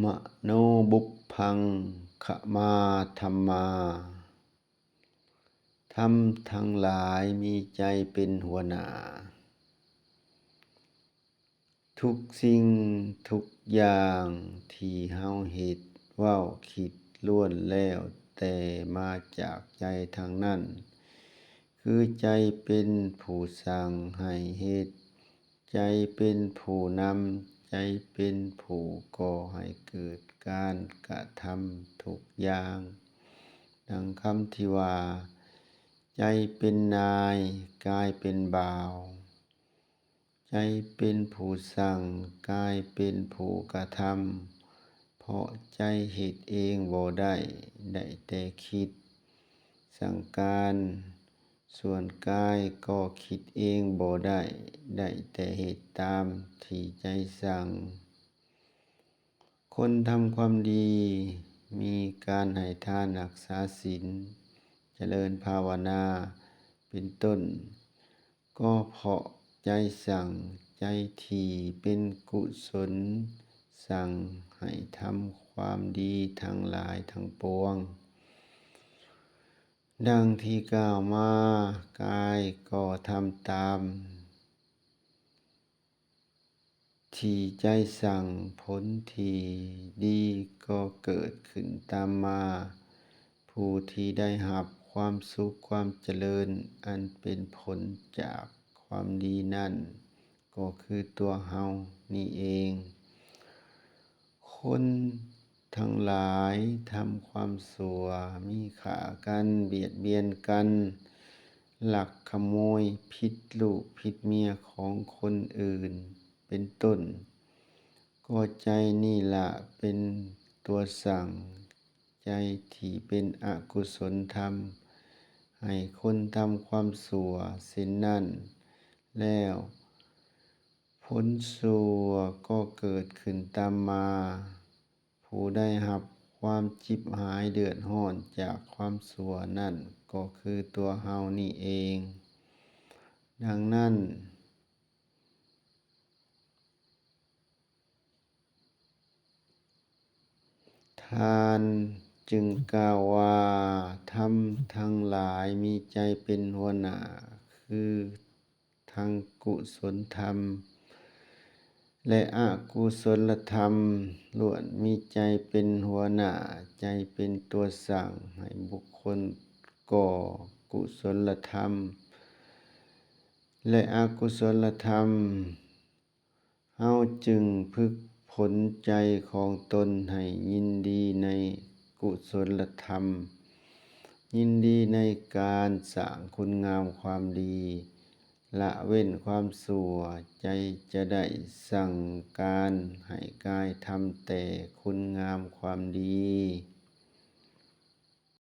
มโนบุพพังขมาธัมมาธรรมทั้งหลายมีใจเป็นหัวหน้าทุกสิ่งทุกอย่างที่เฮาเฮ็ดเว้าคิดล้วนแล้วแต่มาจากใจทั้งนั้นคือใจเป็นผู้สั่งให้เฮ็ดใจเป็นผู้นำใจเป็นผู้ก่อให้เกิดการกระทำทุกอย่างดังคำที่ว่าใจเป็นนายกายเป็นบ่าวใจเป็นผู้สั่งกายเป็นผู้กระทำเพราะใจเฮ็ดเองบ่ได้แต่คิดสั่งการส่วนกายก็คิดเองบ่ได้แต่เฮ็ดตามที่ใจสั่งคนทำความดีมีการให้ทานรักษาศีลเจริญภาวนาเป็นต้นก็เพราะใจสั่งใจที่เป็นกุศลสั่งให้ทำความดีทั้งหลายทั้งปวงดังที่กล่าวมากายก็ทำตามที่ใจสั่งผลที่ดีก็เกิดขึ้นตามมาผู้ที่ได้รับความสุขความเจริญอันเป็นผลจากความดีนั่นก็คือตัวเฮานี่เองคนทั้งหลายทำความชั่วมีฆ่ากันเบียดเบียนกันลักขโมยผิดลูกผิดเมียของคนอื่นเป็นต้นก็ใจนี่ล่ะเป็นตัวสั่งใจที่เป็นอกุศลธรรมให้คนทำความชั่วเช่นนั้นแล้วผลชั่วก็เกิดขึ้นตามมาผู้ได้รับความจิบหายเดือดร้อนจากความชั่วนั่นก็คือตัวเฮานี่เองดังนั้นท่านจึงกล่าวว่าธรรมทั้งหลายมีใจเป็นหัวหน้าคือทั้งกุศลธรรมและอกุศลธรรมล้วนมีใจเป็นหัวหน้าใจเป็นตัวสั่งให้บุคคลก่อกุศลธรรมและอกุศลธรรมเฮาจึงฝึกฝนใจของตนให้ยินดีในกุศลธรรมยินดีในการสร้างคุณงามความดีละเว้นความชั่วใจจะได้สั่งการให้กายทำแต่คุณงามความดี